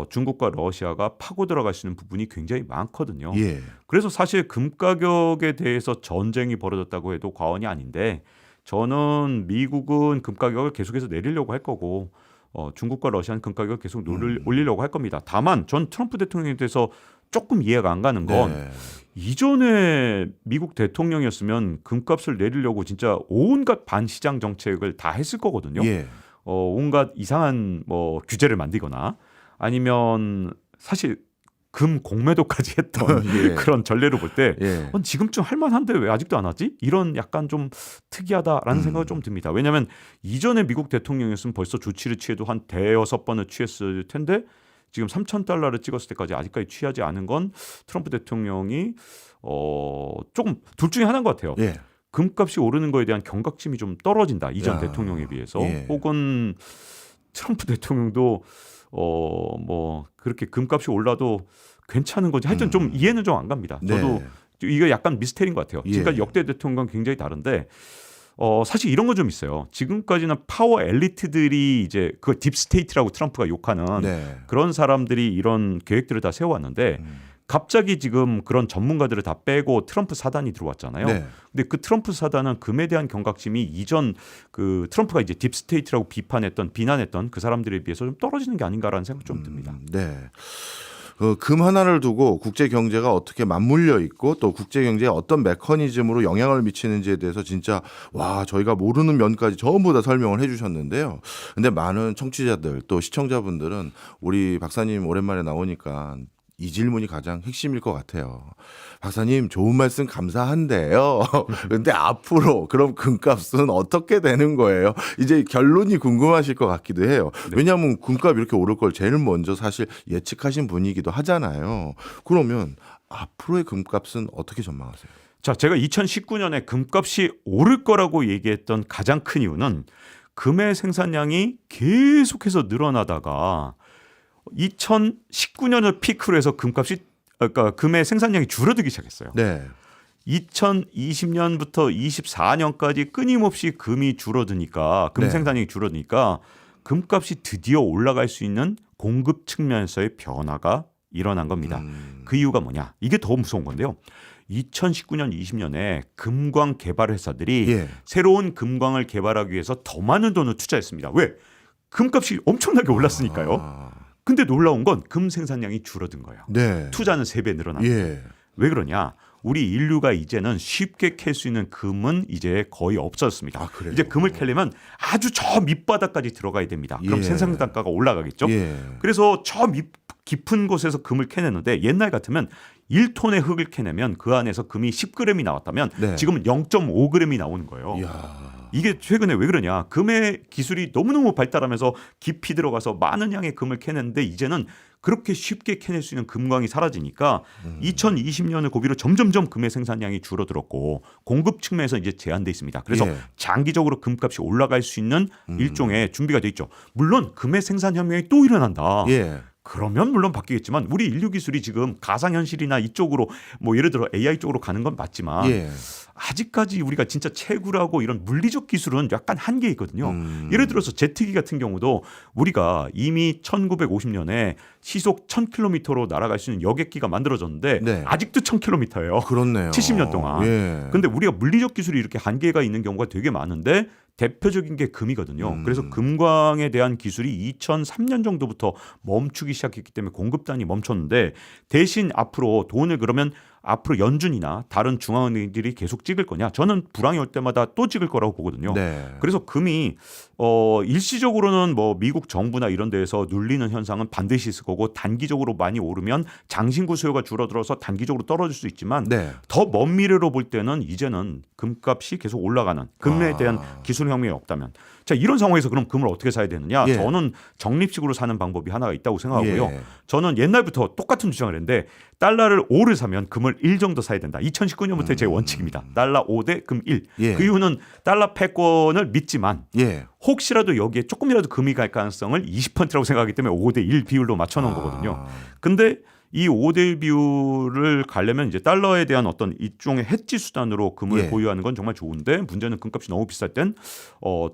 중국과 러시아가 파고 들어갈 수 있는 부분이 굉장히 많거든요. 예. 그래서 사실 금 가격에 대해서 전쟁이 벌어졌다고 해도 과언이 아닌데 저는 미국은 금 가격을 계속해서 내리려고 할 거고 중국과 러시아는 금 가격을 계속 올리려고 할 겁니다. 다만 전 트럼프 대통령에 대해서 조금 이해가 안 가는 건 네. 이전에 미국 대통령이었으면 금값을 내리려고 진짜 온갖 반시장 정책을 다 했을 거거든요. 예. 온갖 이상한 뭐 규제를 만들거나 아니면 사실 금 공매도까지 했던 예. 그런 전례를 볼 때 예. 지금쯤 할만한데 왜 아직도 안 하지? 이런 약간 좀 특이하다라는 생각이 좀 듭니다. 왜냐하면 이전에 미국 대통령이었으면 벌써 조치를 취해도 한 대여섯 번을 취했을 텐데 지금 3,000달러를 찍었을 때까지 아직까지 취하지 않은 건 트럼프 대통령이 조금 둘 중에 하나인 것 같아요. 예. 금값이 오르는 거에 대한 경각심이 좀 떨어진다. 이전 대통령에 비해서. 예. 혹은 트럼프 대통령도 뭐 그렇게 금값이 올라도 괜찮은 건지 하여튼 좀 이해는 좀 안 갑니다. 저도 이거 약간 미스테리인 것 같아요. 지금까지 역대 대통령과 굉장히 다른데 사실 이런 건 좀 있어요. 지금까지는 파워 엘리트들이 이제 그 딥스테이트라고 트럼프가 욕하는 그런 사람들이 이런 계획들을 다 세워왔는데 갑자기 지금 그런 전문가들을 다 빼고 트럼프 사단이 들어왔잖아요. 근데 그 트럼프 사단은 금에 대한 경각심이 이전 그 트럼프가 이제 딥스테이트라고 비난했던 그 사람들에 비해서 좀 떨어지는 게 아닌가라는 생각 좀 듭니다. 네. 금 하나를 두고 국제 경제가 어떻게 맞물려 있고 또 국제 경제에 어떤 메커니즘으로 영향을 미치는지에 대해서 진짜 저희가 모르는 면까지 전부 다 설명을 해주셨는데요. 근데 많은 청취자들 또 시청자분들은 우리 박사님 오랜만에 나오니까 이 질문이 가장 핵심일 것 같아요. 박사님 좋은 말씀 감사한데요. 근데 앞으로 그럼 금값은 어떻게 되는 거예요? 이제 결론이 궁금하실 것 같기도 해요. 왜냐하면 금값이 이렇게 오를 걸 제일 먼저 사실 예측하신 분이기도 하잖아요. 그러면 앞으로의 금값은 어떻게 전망하세요? 자, 제가 2019년에 금값이 오를 거라고 얘기했던 가장 큰 이유는 금의 생산량이 계속해서 늘어나다가 2019년을 피크로 해서 금의 생산량이 줄어들기 시작했어요. 네. 2020년부터 24년까지 끊임없이 금이 줄어드니까 금 네. 생산량이 줄어드니까 금값이 드디어 올라갈 수 있는 공급 측면에서의 변화가 일어난 겁니다. 그 이유가 뭐냐? 이게 더 무서운 건데요. 2019년, 20년에 금광 개발 회사들이 예. 새로운 금광을 개발하기 위해서 더 많은 돈을 투자했습니다. 왜? 금값이 엄청나게 올랐으니까요. 아, 근데 놀라운 건 금 생산량이 줄어든 거예요. 네. 투자는 3배 늘어난 거예요. 예. 왜 그러냐? 우리 인류가 이제는 쉽게 캘 수 있는 금은 이제 거의 없어졌습니다. 아, 그래요? 이제 금을 캐려면 아주 저 밑바닥까지 들어가야 됩니다. 그럼 예. 생산 단가가 올라가겠죠. 예. 그래서 저 깊은 곳에서 금을 캐내는데 옛날 같으면 1톤의 흙을 캐내면 그 안에서 금이 10g이 나왔다면 네. 지금은 0.5g이 나오는 거예요. 이야. 이게 최근에 왜 그러냐? 금의 기술이 너무너무 발달하면서 깊이 들어가서 많은 양의 금을 캐내는데 이제는 그렇게 쉽게 캐낼 수 있는 금광이 사라지니까 2020년을 고비로 점점점 금의 생산량이 줄어들었고 공급 측면에서 이제 제한돼 있습니다. 그래서 예. 장기적으로 금값이 올라갈 수 있는 일종의 준비가 돼 있죠. 물론 금의 생산 혁명이 또 일어난다. 예. 그러면 물론 바뀌겠지만 우리 인류 기술이 지금 가상현실이나 이쪽으로 뭐 예를 들어 AI 쪽으로 가는 건 맞지만 예. 아직까지 우리가 진짜 채굴하고 이런 물리적 기술은 약간 한계 있거든요. 예를 들어서 제트기 같은 경우도 우리가 이미 1950년에 시속 1000km로 날아갈 수 있는 여객기가 만들어졌는데 네. 아직도 1000km예요. 그렇네요. 70년 동안. 예. 근데 우리가 물리적 기술이 이렇게 한계가 있는 경우가 되게 많은데 대표적인 게 금이거든요. 그래서 금광에 대한 기술이 2003년 정도부터 멈추기 시작했기 때문에 공급단이 멈췄는데 대신 앞으로 돈을 그러면 앞으로 연준이나 다른 중앙은행들이 계속 찍을 거냐? 저는 불황이 올 때마다 또 찍을 거라고 보거든요. 네. 그래서 금이 일시적으로는 뭐 미국 정부나 이런 데에서 눌리는 현상은 반드시 있을 거고 단기적으로 많이 오르면 장신구 수요가 줄어들어서 단기적으로 떨어질 수 있지만 네. 더 먼 미래로 볼 때는 이제는 금값이 계속 올라가는 금에 대한 기술 혁명이 없다면 자 이런 상황에서 그럼 금을 어떻게 사야 되느냐? 예. 저는 적립식으로 사는 방법이 하나가 있다고 생각하고요. 예. 저는 옛날부터 똑같은 주장을 했는데 달러를 5를 사면 금을 1 정도 사야 된다. 2019년부터의 제 원칙입니다. 달러 5 대 금 1. 예. 그 이유는 달러 패권을 믿지만 예. 혹시라도 여기에 조금이라도 금이 갈 가능성을 20%라고 생각하기 때문에 5 대 1 비율로 맞춰놓은 거거든요. 근데 이 5대1 비율을 가려면 이제 달러에 대한 어떤 일종의 해지 수단으로 금을 예. 보유하는 건 정말 좋은데 문제는 금값이 너무 비쌀 땐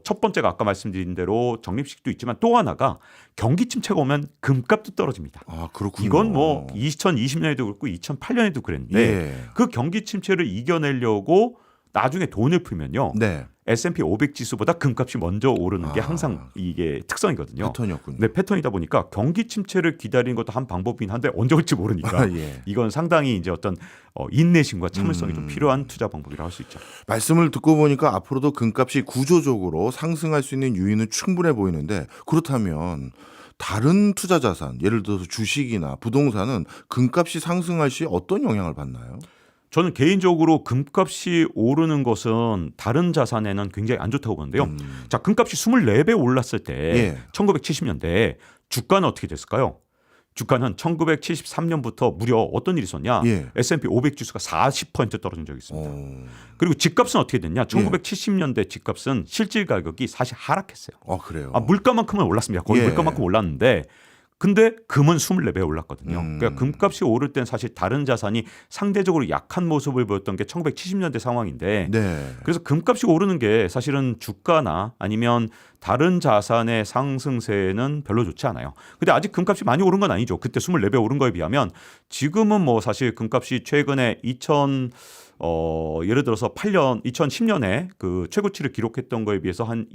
첫 번째가 아까 말씀드린 대로 적립식도 있지만 또 하나가 경기 침체가 오면 금값도 떨어집니다. 아, 그렇군요. 이건 뭐 2020년에도 그렇고 2008년에도 그랬는데 예. 그 경기 침체를 이겨내려고 나중에 돈을 풀면요. 네. S&P 500 지수보다 금값이 먼저 오르는 게 아. 항상 이게 특성이거든요. 패턴이었군요. 네, 패턴이다 보니까 경기 침체를 기다리는 것도 한 방법이긴 한데 언제 올지 모르니까 아, 예. 이건 상당히 이제 어떤 인내심과 참을성이 좀 필요한 투자 방법이라고 할 수 있죠. 말씀을 듣고 보니까 앞으로도 금값이 구조적으로 상승할 수 있는 요인은 충분해 보이는데 그렇다면 다른 투자 자산, 예를 들어서 주식이나 부동산은 금값이 상승할 시 어떤 영향을 받나요? 저는 개인적으로 금값이 오르는 것은 다른 자산에는 굉장히 안 좋다고 보는데요. 자, 금값이 24배 올랐을 때 예. 1970년대에 주가는 어떻게 됐을까요? 주가는 1973년부터 무려 어떤 일이 있었냐? 예. S&P 500 지수가 40% 떨어진 적이 있습니다. 어. 그리고 집값은 어떻게 됐냐? 1970년대 집값은 실질 가격이 사실 하락했어요. 그래요. 물가만큼은 올랐습니다. 거의 예. 물가만큼 올랐는데 근데 금은 24배 올랐거든요. 그러니까 금값이 오를 땐 사실 다른 자산이 상대적으로 약한 모습을 보였던 게 1970년대 상황인데 네. 그래서 금값이 오르는 게 사실은 주가나 아니면 다른 자산의 상승세는 별로 좋지 않아요. 근데 아직 금값이 많이 오른 건 아니죠. 그때 24배 오른 거에 비하면 지금은 뭐 사실 금값이 최근에 예를 들어서 2010년에 그 최고치를 기록했던 거에 비해서 한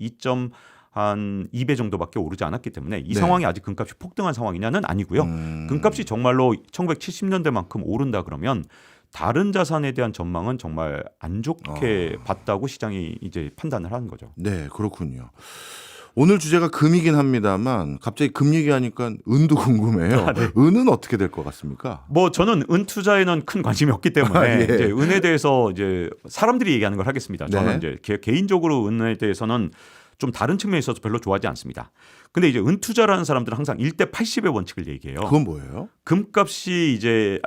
2배 정도밖에 오르지 않았기 때문에 이 네. 상황이 아직 금값이 폭등한 상황이냐는 아니고요. 금값이 정말로 1970년대만큼 오른다 그러면 다른 자산에 대한 전망은 정말 안 좋게 봤다고 시장이 이제 판단을 하는 거죠. 네, 그렇군요. 오늘 주제가 금이긴 합니다만 갑자기 금 얘기하니까 은도 궁금해요. 네. 은은 어떻게 될 것 같습니까? 뭐 저는 은 투자에는 큰 관심이 없기 때문에 예. 이제 은에 대해서 이제 사람들이 얘기하는 걸 하겠습니다. 저는 네. 이제 개인적으로 은에 대해서는 좀 다른 측면에 있어서 별로 좋아하지 않습니다. 근데 이제 은 투자라는 사람들은 항상 1대 80의 원칙을 얘기해요. 그건 뭐예요? 금값이 이제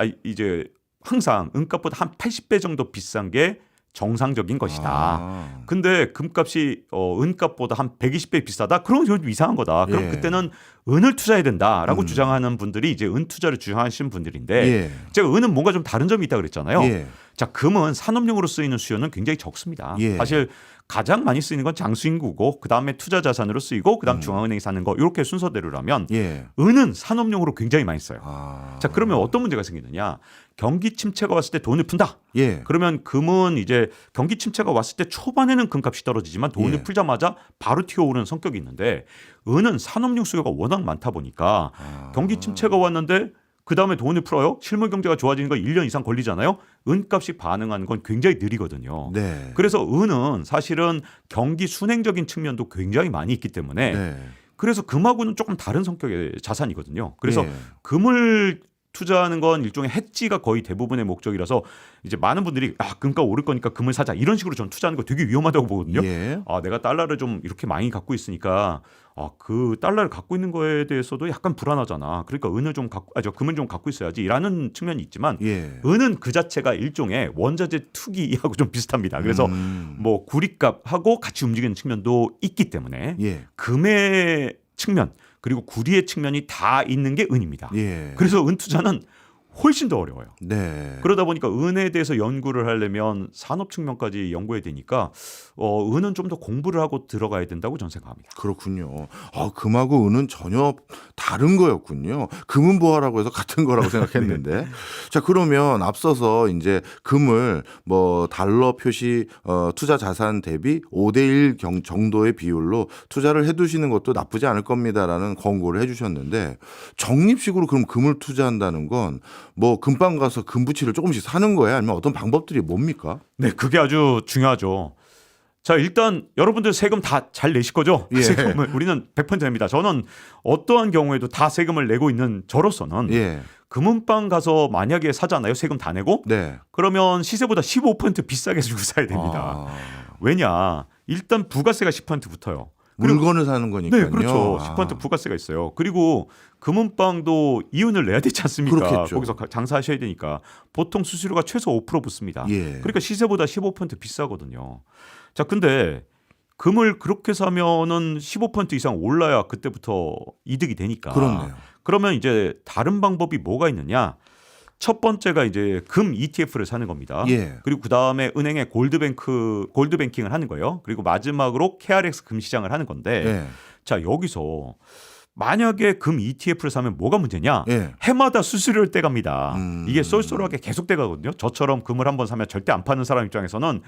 항상 은값보다 한 80배 정도 비싼 게 정상적인 것이다. 아. 근데 금값이 은값보다 한 120배 비싸다? 그런 건 좀 이상한 거다. 그럼 예. 그때는 은을 투자해야 된다라고 주장하는 분들이 이제 은 투자를 주장하시는 분들인데 예. 제가 은은 뭔가 좀 다른 점이 있다 그랬잖아요. 예. 자, 금은 산업용으로 쓰이는 수요는 굉장히 적습니다. 예. 사실 가장 많이 쓰이는 건 장수인구고 그다음에 투자 자산으로 쓰이고 그다음 중앙은행이 사는 거 이렇게 순서대로라면 예. 은은 산업용으로 굉장히 많이 써요. 아. 자, 그러면 어떤 문제가 생기느냐? 경기 침체가 왔을 때 돈을 푼다. 예. 그러면 금은 이제 경기 침체가 왔을 때 초반에는 금값이 떨어지지만 돈을 예. 풀자마자 바로 튀어오르는 성격이 있는데 은은 산업용 수요가 워낙 많다 보니까 경기 침체가 왔는데 그다음에 돈을 풀어요. 실물 경제가 좋아지는 거 1년 이상 걸리잖아요. 은값이 반응하는 건 굉장히 느리거든요. 네. 그래서 은은 사실은 경기 순행적인 측면도 굉장히 많이 있기 때문에 네. 그래서 금하고는 조금 다른 성격의 자산이거든요. 그래서 예. 금을 투자하는 건 일종의 해지가 거의 대부분의 목적이라서 이제 많은 분들이 금값 오를 거니까 금을 사자 이런 식으로 전 투자하는 거 되게 위험하다고 보거든요. 예. 내가 달러를 좀 이렇게 많이 갖고 있으니까 그 달러를 갖고 있는 거에 대해서도 약간 불안하잖아. 그러니까 은을 좀 갖고 금을 좀 갖고 있어야지라는 측면이 있지만 예. 은은 그 자체가 일종의 원자재 투기하고 좀 비슷합니다. 그래서 뭐 구리값하고 같이 움직이는 측면도 있기 때문에 예. 금의 측면 그리고 구리의 측면이 다 있는 게 은입니다. 예. 그래서 은 투자는 훨씬 더 어려워요. 네. 그러다 보니까 은에 대해서 연구를 하려면 산업 측면까지 연구해야 되니까 은은 좀 더 공부를 하고 들어가야 된다고 저는 생각합니다. 그렇군요. 금하고 은은 전혀 다른 거였군요. 금은 보화라고 해서 같은 거라고 생각했는데. 자, 그러면 앞서서 이제 금을 뭐 달러 표시 투자 자산 대비 5대1 정도의 비율로 투자를 해두시는 것도 나쁘지 않을 겁니다라는 권고를 해주셨는데 적립식으로 그럼 금을 투자한다는 건 뭐 금방 가서 금부치를 조금씩 사는 거예요? 아니면 어떤 방법들이 뭡니까? 네, 그게 아주 중요하죠. 자, 일단 여러분들 세금 다 잘 내실 거죠? 예. 세금을 우리는 100% 냅니다. 저는 어떠한 경우에도 다 세금을 내고 있는 저로서는 예. 금은방 가서 만약에 사잖아요. 세금 다 내고 네. 그러면 시세보다 15% 비싸게 주고 사야 됩니다. 왜냐? 일단 부가세가 10% 붙어요. 물건을 사는 거니까요. 네, 그렇죠. 10% 부가세가 있어요. 그리고 금은방도 이윤을 내야 되지 않습니까? 그렇겠죠. 거기서 장사하셔야 되니까 보통 수수료가 최소 5% 붙습니다. 예. 그러니까 시세보다 15% 비싸거든요. 자, 근데 금을 그렇게 사면은 15% 이상 올라야 그때부터 이득이 되니까. 그렇네요. 그러면 이제 다른 방법이 뭐가 있느냐? 첫 번째가 이제 금 ETF를 사는 겁니다. 예. 그리고 그 다음에 은행에 골드뱅킹을 하는 거예요. 그리고 마지막으로 KRX 금시장을 하는 건데, 예. 자, 여기서 만약에 금 ETF를 사면 뭐가 문제냐? 예. 해마다 수수료를 떼갑니다. 이게 쏠쏠하게 계속 떼가거든요. 저처럼 금을 한번 사면 절대 안 파는 사람 입장에서는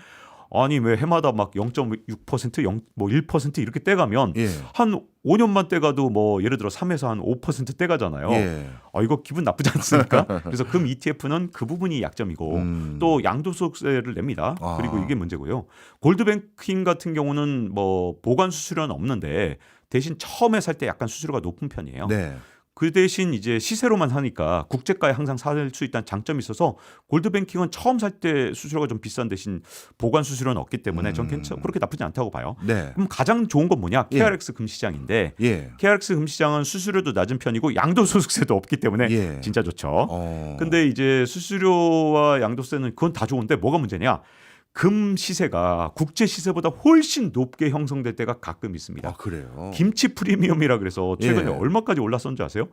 아니 왜 해마다 막 0.6%, 뭐 1% 이렇게 떼가면 예. 한 5년만 떼가도 뭐 예를 들어 3에서 한 5% 떼가잖아요. 예. 이거 기분 나쁘지 않습니까? 그래서 금 ETF는 그 부분이 약점이고 또 양도소득세를 냅니다. 그리고 이게 문제고요. 골드뱅킹 같은 경우는 뭐 보관 수수료는 없는데 대신 처음에 살 때 약간 수수료가 높은 편이에요. 네. 그 대신 이제 시세로만 사니까 국제가에 항상 살 수 있다는 장점이 있어서 골드뱅킹은 처음 살 때 수수료가 좀 비싼 대신 보관 수수료는 없기 때문에 전 그렇게 나쁘지 않다고 봐요. 네. 그럼 가장 좋은 건 뭐냐? 예. KRX 금시장인데 예. KRX 금시장은 수수료도 낮은 편이고 양도소득세도 없기 때문에 예. 진짜 좋죠. 어. 근데 이제 수수료와 양도세는 그건 다 좋은데 뭐가 문제냐? 금 시세가 국제 시세보다 훨씬 높게 형성될 때가 가끔 있습니다. 그래요. 김치 프리미엄이라 그래서 최근에 예. 얼마까지 올랐었는지 아세요?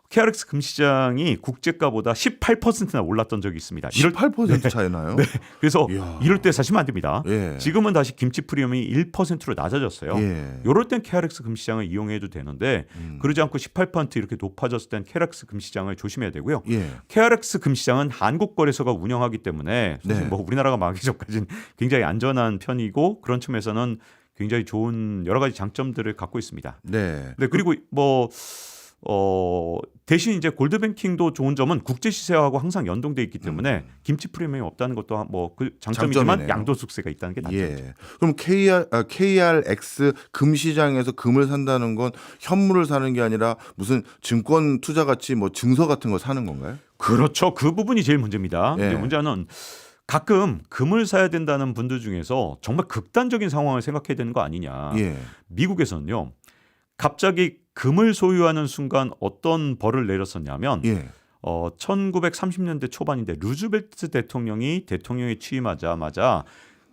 KRX 금시장이 국제가보다 18%나 올랐던 적이 있습니다. 18% 차이 나요? 네. 그래서 이야. 이럴 때 사시면 안 됩니다. 예. 지금은 다시 김치 프리미엄이 1%로 낮아졌어요. 예. 이럴 땐 KRX 금시장을 이용해도 되는데 그러지 않고 18% 이렇게 높아졌을 땐 KRX 금시장을 조심해야 되고요. 예. KRX 금시장은 한국거래소가 운영하기 때문에 사실 네. 뭐 우리나라가 망하기 전까지는 굉장히 안전한 편이고 그런 측면에서는 굉장히 좋은 여러 가지 장점들을 갖고 있습니다. 네. 네, 그리고 뭐 대신 이제 골드뱅킹도 좋은 점은 국제 시세하고 항상 연동돼 있기 때문에 김치 프리미엄이 없다는 것도 뭐 그 장점이지만 장점이네요. 양도소득세가 있다는 게 단점이죠. 예. 그럼 KRX 금시장에서 금을 산다는 건 현물을 사는 게 아니라 무슨 증권 투자 같이 뭐 증서 같은 거 사는 건가요? 그렇죠. 그 부분이 제일 문제입니다. 예. 근데 문제는 가끔 금을 사야 된다는 분들 중에서 정말 극단적인 상황을 생각해야 되는 거 아니냐. 예. 미국에서는요. 갑자기 금을 소유하는 순간 어떤 벌을 내렸었냐면 예. 1930년대 초반인데 루즈벨트 대통령이 대통령에 취임하자마자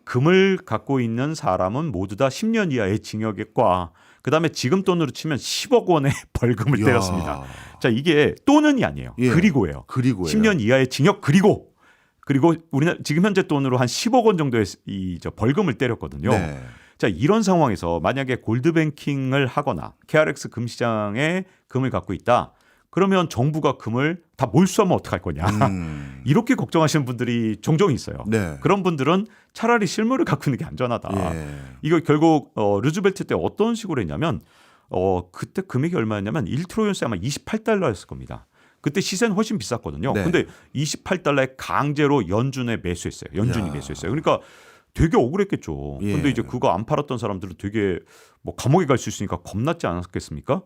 금을 갖고 있는 사람은 모두 다 10년 이하의 징역과 그다음에 지금 돈으로 치면 10억 원의 벌금을 이야. 때렸습니다. 자, 이게 또는이 아니에요. 예. 그리고예요. 그리고요. 10년 이하의 징역 그리고 우리나라 지금 현재 돈으로 한 10억 원 정도의 저 벌금을 때렸거든요. 네. 자, 이런 상황에서 만약에 골드뱅킹을 하거나 KRX 금시장에 금을 갖고 있다. 그러면 정부가 금을 다 몰수하면 어떡할 거냐. 이렇게 걱정하시는 분들이 종종 있어요. 네. 그런 분들은 차라리 실물을 갖고 있는 게 안전하다. 예. 이거 결국 루즈벨트 때 어떤 식으로 했냐면 그때 금액이 얼마였냐면 1트로이언스 아마 28달러였을 겁니다. 그때 시세는 훨씬 비쌌거든요. 네. 근데 28달러에 강제로 연준에 매수했어요. 연준이 야. 매수했어요. 그러니까 되게 억울했겠죠. 예. 근데 이제 그거 안 팔았던 사람들은 되게 뭐 감옥에 갈 수 있으니까 겁났지 않았겠습니까?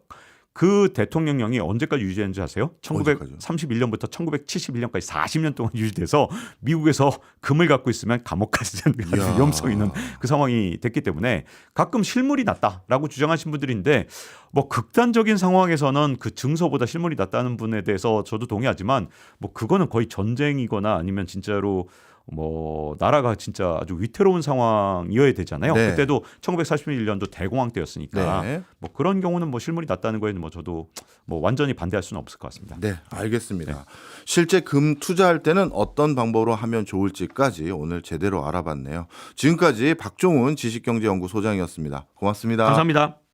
그 대통령령이 언제까지 유지했는지 아세요? 1931년부터 1971년까지 40년 동안 유지돼서 미국에서 금을 갖고 있으면 감옥 갈 수 있는 아주 이야. 위험성 있는 그 상황이 됐기 때문에 가끔 실물이 낫다라고 주장하신 분들인데 뭐 극단적인 상황에서는 그 증서보다 실물이 낫다는 분에 대해서 저도 동의하지만 뭐 그거는 거의 전쟁이거나 아니면 진짜로 뭐 나라가 진짜 아주 위태로운 상황이어야 되잖아요. 네. 그때도 1941년도 대공황 때였으니까 네. 뭐 그런 경우는 뭐 실물이 낫다는 거에는 뭐 저도 뭐 완전히 반대할 수는 없을 것 같습니다. 네, 알겠습니다. 실제 금 투자할 때는 어떤 방법으로 하면 좋을지까지 오늘 제대로 알아봤네요. 지금까지 박종훈 지식경제연구소장이었습니다. 고맙습니다. 감사합니다.